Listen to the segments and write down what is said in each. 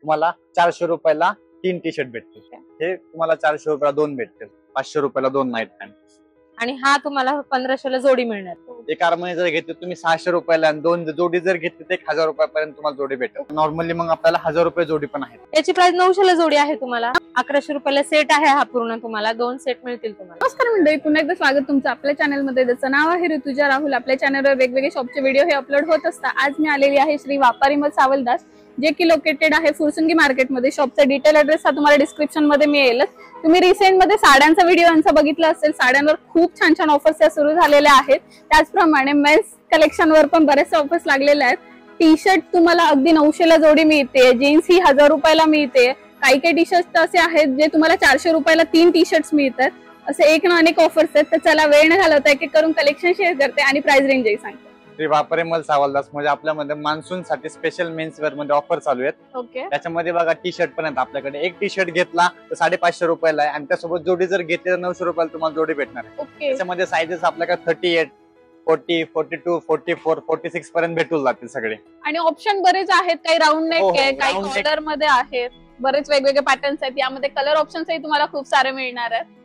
तुम्हाला 400 रुपयाला 3 T shirt भेटतील. हे तुम्हाला 400 रुपयाला 2 भेटतील. 500 रुपयाला 2 नाईट पॅन्ट. आणि हा तुम्हाला 1500ला जोडी मिळणार. एक आर्मनी जर घेतली तुम्ही 600 रुपयाला आणि 2 जोडी जर घेतली तर 1000 रुपयापर्यंत तुम्हाला जोडी भेटेल. नॉर्मली मग आपल्याला 1000 रुपये जोडी पण आहे. याची प्राइस 900ला जोडी आहे. तुम्हाला 1100 रुपयाला सेट आहे. हा पूर्ण तुम्हाला 2 सेट मिळतील तुम्हाला. नमस्कार मंडळी, पुन्हा एकदा स्वागत तुमचं आपल्या चॅनलमध्ये. ज्याचं नाव आहे ऋतुजा राहुल. आपल्या चॅनलवर वेगवेगळे शॉपचे व्हिडिओ हे अपलोड होत असतात. आज मी आलेली आहे श्री व्यापारी मल सावलदास, जे की लोकेटेड आहे फुरसुंगी मार्केटमध्ये. शॉपचा डिटेल ऍड्रेस हा तुम्हाला डिस्क्रिप्शन मध्ये मिळेलच. तुम्ही रिसेंट मध्ये साड्यांचा व्हिडिओ यांचा बघितला असेल. साड्यांवर खूप छान छान ऑफर्स या सुरू झालेल्या आहेत. त्याचप्रमाणे मेन्स कलेक्शनवर पण बरेचसे ऑफर्स लागलेले आहेत. टी शर्ट तुम्हाला अगदी 900ला जोडी मिळते. जीन्स ही 1000 रुपयाला मिळते. काही काही टी शर्ट असे आहेत जे तुम्हाला 400 रुपयाला 3 टी शर्ट्स मिळतात. असे एक ना अनेक ऑफर्स आहेत. तर चला वेळ न घालवता एक एक करून कलेक्शन शेअर करते आणि प्राइस रेंजही सांगते. श्री व्यापारी मल सावलदास म्हणजे आपल्यामध्ये मान्सून साठी स्पेशल मेन्स वेअर मध्ये ऑफर चालू आहेत. ओके. त्याच्यामध्ये बघा टी शर्ट पण आहेत आपल्याकडे. एक टी शर्ट घेतला तर 550 रुपयाला आहे आणि त्यासोबत जोडी जर घेतली तर 900 रुपयाला तुम्हाला जोडी भेटणार आहे. ओके. त्याच्यामध्ये साईजेस आपल्याकडे 38, 40, 42, 44, 46 पर्यंत भेटून जातील सगळे. आणि ऑप्शन बरेच आहेत. काही राऊंड नेक आहे, काही round neck. कलर मध्ये आहेत. बरेच वेगवेगळे पॅटर्न्स आहेत. यामध्ये कलर ऑप्शन्सही तुम्हाला खूप सारे मिळणार आहेत.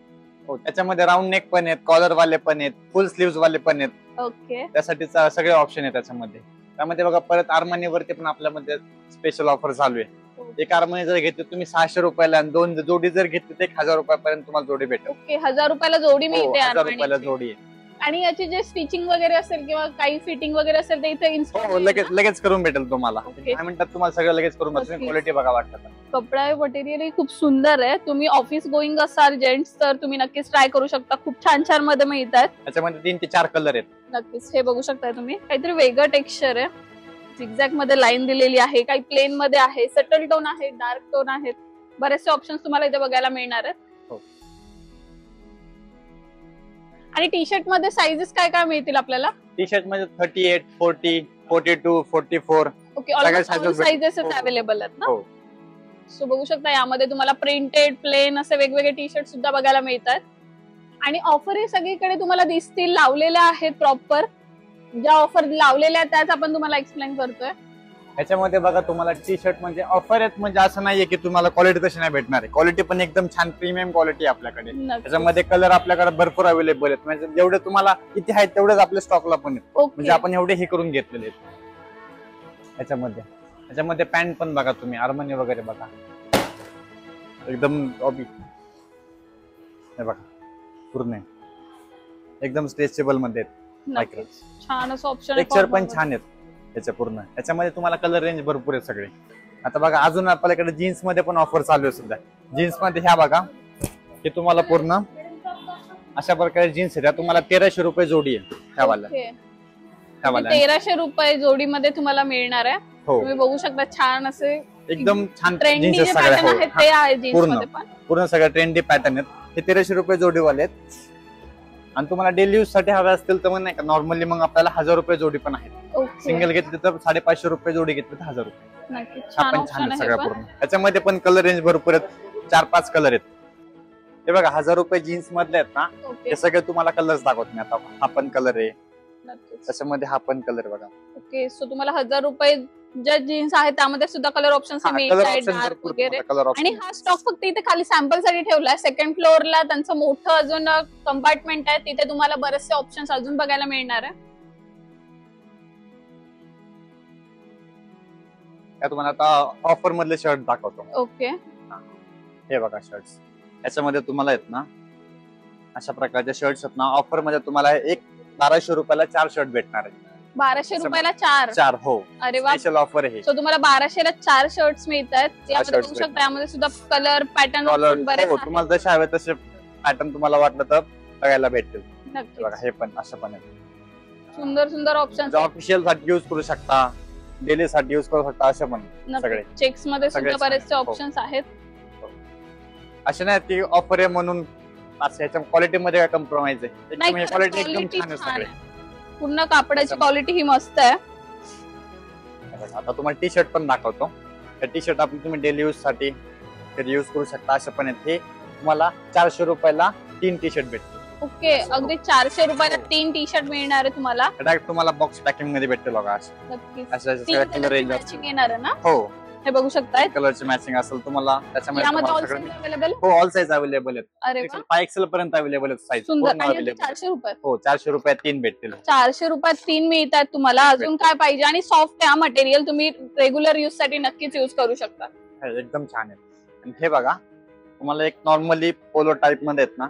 हो, त्याच्यामध्ये राऊंड नेक पण आहेत, कॉलर वाले पण आहेत, फुल स्लीव्ह वाले पण आहेत. ओके. त्यासाठी सगळे ऑप्शन आहेत त्याच्यामध्ये. त्यामध्ये बघा परत आर्मनी वरती पण आपल्यामध्ये स्पेशल ऑफर चालू आहे. एक आर्मनी जर घेतली तुम्ही 600 रुपयाला आणि 2 जोडी जर घेतली तर 1000 रुपयापर्यंत तुम्हाला जोडी भेटेल. ओके. 1000 रुपयाला जोडी मिळते. 1000 रुपयाला जोडी आहे. आणि याची जे स्टिचिंग वगैरे असेल किंवा काही फिटिंग वगैरे असेल ते इथे हो, लगेच करून भेटेल तुम्हाला. ओके. 5 मिनिटात तुम्हाला सगळं लगेच करून भेटेल. क्वालिटी बघा वाटतं तर. कपडा मटेरियल खूप सुंदर आहे. तुम्ही ऑफिस गोईंग असाल जेंट्स तर तुम्ही नक्कीच ट्राय करू शकता. खूप छान छान मध्ये मिळतात. त्याच्यामध्ये 3 ते 4 कलर आहेत. नक्कीच हे बघू शकता तुम्ही. काहीतरी वेगळं टेक्स्चर आहे. झिगझॅग मध्ये लाईन दिलेली आहे. काही प्लेन मध्ये आहे, सटल टोन आहे, डार्क टोन आहेत. बरेचसे ऑप्शन्स तुम्हाला इथे बघायला मिळणार आहेत. आणि टी शर्ट मध्ये साइजेस काय काय मिळतील आपल्याला? टी शर्ट मध्ये 38, 40, 42, 44. ओके. ऑल साइजेस अवेलेबल आहेत ना? सो बघू शकता यामध्ये तुम्हाला प्रिंटेड, प्लेन असे वेगवेगळे टी शर्ट सुद्धा बघायला मिळतात. आणि ऑफर हे सगळीकडे तुम्हाला दिसतील, लावलेल्या आहेत प्रॉपर. ज्या ऑफर लावलेल्या आहेत त्याच आपण तुम्हाला एक्सप्लेन करतोय. त्याच्यामध्ये बघा तुम्हाला टी शर्ट म्हणजे ऑफर आहेत, म्हणजे असं नाहीये की तुम्हाला क्वालिटी तशी नाही भेटणार आहे. क्वालिटी पण एकदम छान प्रीमियम क्वालिटी आपल्याकडे. त्याच्यामध्ये कलर आपल्याकडे भरपूर अवेलेबल आहेत. म्हणजे जेवढे तुम्हाला किती आहेत तेवढेच आपल्या स्टॉकला पण आहेत. म्हणजे आपण एवढे हे करून घेतलेले आहेत. त्याच्यामध्ये पॅन्ट पण बघा तुम्ही, आर्मनी वगैरे बघा एकदम हे बघा पूर्ण एकदम स्ट्रेचेबल मध्ये आहेत. छान असं ऑप्शन. टेक्स्चर पण छान आहेत त्याच्या पूर्ण. त्याच्यामध्ये तुम्हाला कलर रेंज भरपूर आहे सगळे. आता बघा अजून आपल्याकडे जीन्स मध्ये पण ऑफर चालू आहे सध्या. जीन्स मध्ये ह्या बघा, हे तुम्हाला पूर्ण अशा प्रकारे जीन्स आहे. तुम्हाला 1300 रुपये जोडी आहे. ह्यावाला 1300 रुपये जोडीमध्ये तुम्हाला मिळणार आहे. तुम्ही बघू शकता छान असे एकदम छान ट्रेंडी जीन्स पॅटर्न आहेत ते आहे जीन्स मध्ये पण. पूर्ण सगळे ट्रेंडी पॅटर्न आहेत. हे 1300 रुपये जोडीवाले आहेत. आणि तुम्हाला डेली यूज साठी हवे असतील तर मग नाही का नॉर्मली मग आपल्याला 1000 रुपये जोडी पण आहेत. सिंगल घेतली तर 550 रुपये जोडी घेतली तर 1000 रुपये. छान छान सगळ्या पूर्ण. त्याच्यामध्ये पण कलर रेंज भरपूर आहेत. 4-5 कलर आहेत. हे बघा 1000 रुपये जीन्स मधले आहेत ना, हे सगळे तुम्हाला कलर्स दाखवत मी. आता हा पण कलर आहे, त्याच्यामध्ये हा पण कलर बघा. ओके. सो तुम्हाला 1000 रुपये ज्या जीन्स आहेत त्यामध्ये सुद्धा कलर ऑप्शन्स वगैरे. आणि हा स्टॉक फक्त इथे खाली सॅम्पल साठी ठेवलाय. सेकंड फ्लोअरला त्यांचं मोठं अजून कंपार्टमेंट आहे. तिथे तुम्हाला बरेचसे ऑप्शन्स अजून बघायला मिळणार आहे. तुम्हाला आता ऑफर मधले शर्ट दाखवतो. ओके. हे बघा शर्ट्स. याच्यामध्ये तुम्हाला आहेत ना अशा प्रकारचे शर्ट्स आहेत ना, ऑफर मध्ये तुम्हाला 1200 रुपयाला 4 शर्ट भेटणार आहे. 1200 रुपयाला 4? हो. अरे वा, स्पेशल ऑफर आहे. सो तुम्हाला 1200ला 4 शर्ट्स मिळतात. यामध्ये बघू शकता यामध्ये सुद्धा कलर पॅटर्न बरेच आहेत. तुम्हाला जसे हवे तसे पॅटर्न तुम्हाला वाटलं तर बघायला भेटतील. बघा हे पण असं पण आहे. सुंदर सुंदर ऑप्शन्स. ऑफिशियल साठी युज करू शकता, डेली साठी युज करू शकता. असे पण सगळे चेक्स मध्ये सुद्धा बरेचसे ऑप्शन्स आहेत. असे नाही की ऑफर आहे म्हणून असं याच्या क्वालिटी मध्ये काय कॉम्प्रोमाइज आहे. क्वालिटी एकदम छान आहे सगळे. पूर्ण कापडाची क्वालिटी ही मस्त आहे. आता तुम्हाला टी शर्ट पण दाखवतो. टी शर्ट आपण तुम्ही डेली यूज साठी युज करू शकता. असे पण आहेत. हे तुम्हाला 400 रुपयाला 3 टी शर्ट भेटतील. ओके. अगदी 400 रुपयाला 3 टी शर्ट मिळणार आहे तुम्हाला. डायरेक्ट तुम्हाला बॉक्स पॅकिंग मध्ये भेटतील बघा. नक्कीच. असं कलर रेंज मॅचिंग येणार आहे ना? हो. हे बघू शकताय. कलरची मॅचिंग असेल तुम्हाला त्याच्यामध्ये यामध्ये ऑल तुम्हाला साईज सगळं- अवेलेबल. हो ऑल साईज अवेलेबल आहेत. अरे वा, 5XL पर्यंत अवेलेबल आहेत साईज. सुंदर. आणि अवेलेबल 400 रुपये. हो 400 रुपयात 3 भेटतील. 400 रुपयात 3 मिळतात तुम्हाला. अजून काय पाहिजे? आणि सॉफ्ट आहे मटेरियल, तुम्ही रेग्युलर युज साठी नक्कीच युज करू शकता. एकदम छान आहे. आणि हे बघा तुम्हाला एक नॉर्मली पोलो टाइप मध्ये आहेत ना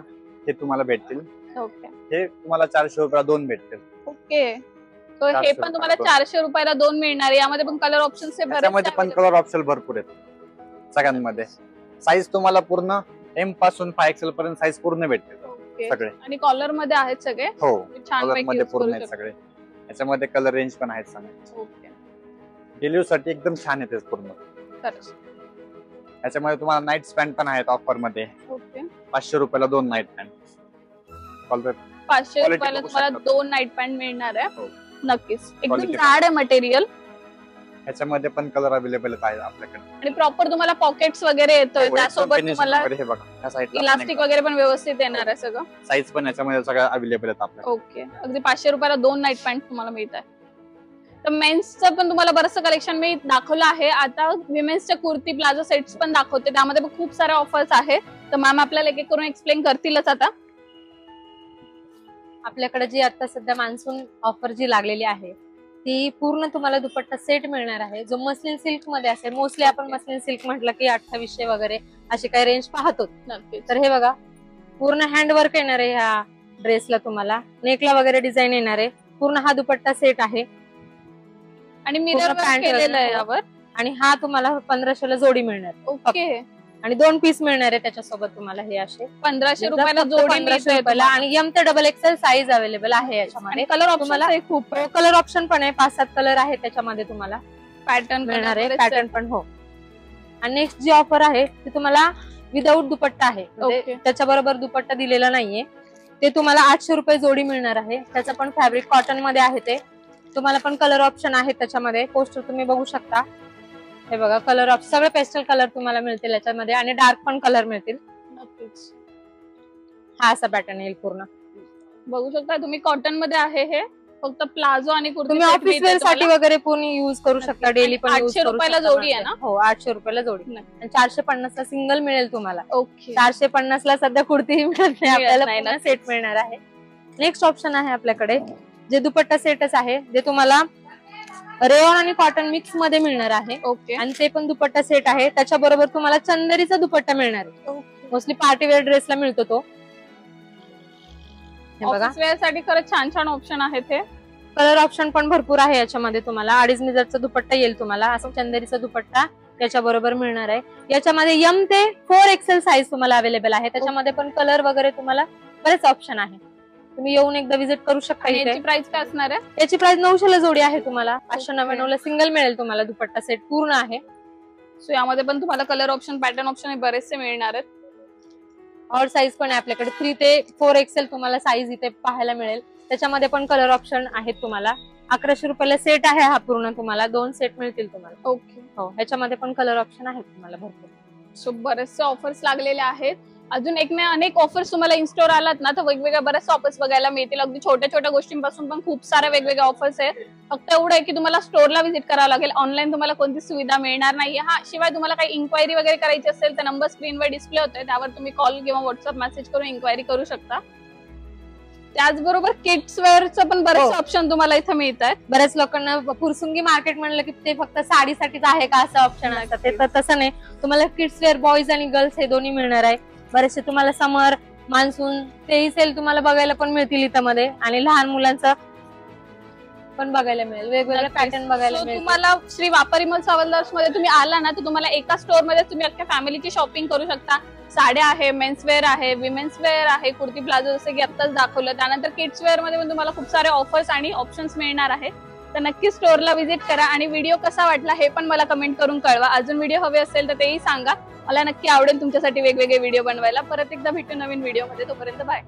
हे तुम्हाला भेटतील. ओके हे तुम्हाला 400 रुपयाला 2 भेटतील. ओके. तो हे 400 पण तुम्हाला रुपयाला 400 रुपयाला 2 मिळणार आहे. यामध्ये पण कलर ऑप्शन्स आहे त्याच्यामध्ये पण कलर ऑप्शन भरपूर आहेत सगळ्यांमध्ये. साईज तुम्हाला पूर्ण M पासून 5XL पर्यंत साईज पूर्ण भेटतील ओके. सगळे. आणि कॉलर मध्ये आहेत सगळे. हो छान कलर पैकी मध्ये यूज पूर्ण करू आहेत शकता. सगळे. याच्यामध्ये कलर रेंज पण आहेत सगळे. ओके डेली साठी एकदम छान येते पूर्ण. खरंच. याच्यामध्ये तुम्हाला नाईट स्पॅन पण आहेत ऑफर मध्ये. ओके 500 रुपयाला 2 नाईट पॅन्ट. 500 Quality रुपयाला बघू तुम्हाला शकता. 2 नाईट पॅन्ट मिळणार आहे. हो. नक्कीच एकदम Quality जाड आहे मटेरियल. याच्यामध्ये पण कलर अवेलेबल आहेत आपल्याकडे. आणि प्रॉपर तुम्हाला पॉकेट्स वगैरे येतोय. हो, त्यासोबत एकदम तुम्हाला finishing वगैरे हे बघा या साईडला इलास्टिक वगैरे पण व्यवस्थित येणार आहे सगळं. साईज पण याच्यामध्ये सगळ्या अवेलेबल आहेत आपल्याकडे. ओके. अगदी 500 रुपयाला 2 नाईट पॅन्ट तुम्हाला मिळत आहे. तर मेन्सचं पण तुम्हाला बरंचसं कलेक्शन मी दाखवलं आहे. आता विमेन्सच्या कुर्ती प्लाझो सेट्स पण दाखवते. त्यामध्ये पण खूप साऱ्या ऑफर्स आहे. तर मॅम आपल्याला एक एक करून एक्सप्लेन करतीलच. आता आपल्याकडे जी आता सध्या मान्सून ऑफर जी लागलेली आहे ती पूर्ण तुम्हाला दुपट्टा सेट मिळणार आहे, जो मस्लिन सिल्क मध्ये असेल. मोस्टली आपण मस्लिन सिल्क म्हटलं की 2800 वगैरे अशी काही रेंज पाहतो. नक्कीच. तर हे बघा पूर्ण हँडवर्क येणार आहे ह्या ड्रेसला. तुम्हाला नेकला वगैरे डिझाईन येणार आहे. पूर्ण हा दुपट्टा सेट आहे आणि मिरर पूर्ण pant केलेलं आहे वगैरे. यावर. आणि हा तुम्हाला 1500 ला जोडी मिळणार. ओके. आणि 2 पीस मिळणार आहे त्याच्यासोबत तुम्हाला. हे असे 1500 रुपयाला फक्त जोडी 1500 मिळते रुपयाला. आणि M ते XXL साईज अवेलेबल आहे याच्यामध्ये. कलर तुम्हाला ऑप्शन खूप कलर ऑप्शन पण आहे. 5-7 कलर आहे त्याच्यामध्ये तुम्हाला पॅटर्न मिळणार आहे. पॅटर्न पण हो. आणि नेक्स्ट जी ऑफर आहे ती तुम्हाला विदाऊट दुपट्टा आहे. ओके. त्याच्याबरोबर दुपट्टा दिलेला नाहीये. ते तुम्हाला 800 रुपये जोडी मिळणार आहे. त्याचं पण फॅब्रिक कॉटन मध्ये आहे. ते तुम्हाला पण कलर ऑप्शन आहे त्याच्यामध्ये. पोस्टर तुम्ही बघू शकता. हे बघा कलर ऑप्शन सगळे पेस्टल कलर तुम्हाला मिळतील याच्यामध्ये. आणि डार्क पण कलर मिळतील. नक्कीच. हा असा पॅटर्न येईल पूर्ण. बघू शकता तुम्ही कॉटन मध्ये आहे. हे फक्त प्लाझो आणि कुर्ती तुम्ही set ऑफिस मिळते वेअर साठी तुम्हाला. वगैरे पण युज करू शकता. डेली पण 800 रुपयाला जोडी आहे ना? हो 800 रुपयाला जोडी. आणि 450 ला सिंगल मिळेल तुम्हाला. ओके. 450 ला सध्या कुर्तीही मिळत नाही मिळत आपल्याला. नाही ना. सेट मिळणार आहे. नेक्स्ट ऑप्शन आहे आपल्याकडे जे दुपट्टा सेटच आहे, जे तुम्हाला रेयॉन आणि कॉटन मिक्स मध्ये मिळणार आहे. ओके. आणि ते पण दुपट्टा सेट आहे. त्याच्याबरोबर तुम्हाला चंदेरीचा दुपट्टा मिळणार आहे. मोस्टली पार्टीवेअर ड्रेसला मिळतो तो. हे बघा ऑफिस वेअर साठी खरंच छान छान ऑप्शन आहेत. हे कलर ऑप्शन पण भरपूर आहे याच्यामध्ये. तुम्हाला 2.5 मीटरचा दुपट्टा येईल तुम्हाला. असं चंदेरीचा दुपट्टा याच्या बरोबर मिळणार आहे. याच्यामध्ये M ते 4XL साईज तुम्हाला अवेलेबल आहे. त्याच्यामध्ये पण कलर वगैरे तुम्हाला बरेच ऑप्शन आहे. तुम्ही येऊन एकदा विजिट करू शकता. आणि इथे याची प्राइस काय असणार आहे? याची प्राइस 900 ला जोडी आहे तुम्हाला. 599 ला सिंगल मिळेल तुम्हाला. दुपट्टा सेट पूर्ण आहे. सो यामध्ये पण तुम्हाला कलर ऑप्शन पॅटर्न ऑप्शन बरेचसे मिळणार आहेत. ऑल साईज पण आहे आपल्याकडे. 3 ते 4XL तुम्हाला साईज इथे पाहायला मिळेल. त्याच्यामध्ये पण कलर ऑप्शन आहेत तुम्हाला. 1100 रुपयाला सेट आहे हा पूर्ण. तुम्हाला 2 सेट मिळतील तुम्हाला. ओके. हो ह्याच्यामध्ये पण कलर ऑप्शन आहेत तुम्हाला भरपूर. सो बरेचसे ऑफर्स लागलेले आहेत. अजून एक नाही अनेक ऑफर्स तुम्हाला इन्स्टोर आलात ना तर वेगवेगळ्या बऱ्याचशा ऑफर्स बघायला मिळतील. अगदी छोट्या छोट्या गोष्टींपासून पण खूप साऱ्या वेगवेगळ्या ऑफर्स आहेत. फक्त एवढं आहे की तुम्हाला स्टोरला व्हिजिट करावं लागेल. ऑनलाईन तुम्हाला कोणती सुविधा मिळणार नाहीये. हा शिवाय तुम्हाला काही इन्क्वायरी वगैरे करायची असेल तर नंबर स्क्रीनवर डिस्प्ले होतोय. त्यावर तुम्ही कॉल किंवा व्हॉट्सअप मेसेज करून इन्क्वायरी करू शकता. त्याचबरोबर किड्स वेअरचं पण बरेच ऑप्शन तुम्हाला इथे मिळत आहेत. बऱ्याच लोकांना फुरसुंगी मार्केट म्हणलं की ते फक्त साडीसाठीच आहे का असं ऑप्शन असतात. ते तर तसं नाही. तुम्हाला किड्स वेअर बॉईज आणि गर्ल्स हे दोन्ही मिळणार आहे. बरेचसे तुम्हाला समर मान्सून तेही सेल तुम्हाला बघायला पण मिळतील इथं मध्ये. आणि लहान मुलांचं पण बघायला मिळेल. वेगवेगळे पॅटर्न बघायला मिळेल. तुम्हाला श्री वापारी मॉल सावलदास मध्ये तुम्ही आला ना तर तुम्हाला एका स्टोर मध्ये तुम्ही अख्ख्या फॅमिलीची शॉपिंग करू शकता. साड्या आहे, मेन्स वेअर आहे, विमेन्स वेअर आहे, कुर्ती प्लाझो जसं की आत्ताच दाखवलं. त्यानंतर किड्स वेअर मध्ये पण तुम्हाला खूप सारे ऑफर्स आणि ऑप्शन्स मिळणार आहेत. तर नक्की स्टोअरला व्हिजिट करा. आणि व्हिडिओ कसा वाटला हे पण मला कमेंट करून कळवा. अजून व्हिडिओ हवे असेल तर तेही सांगा. मला नक्की आवडेल तुमच्यासाठी वेगवेगळे व्हिडिओ बनवायला. परत एकदा भेटू नवीन व्हिडिओ मध्ये. तोपर्यंत बाय.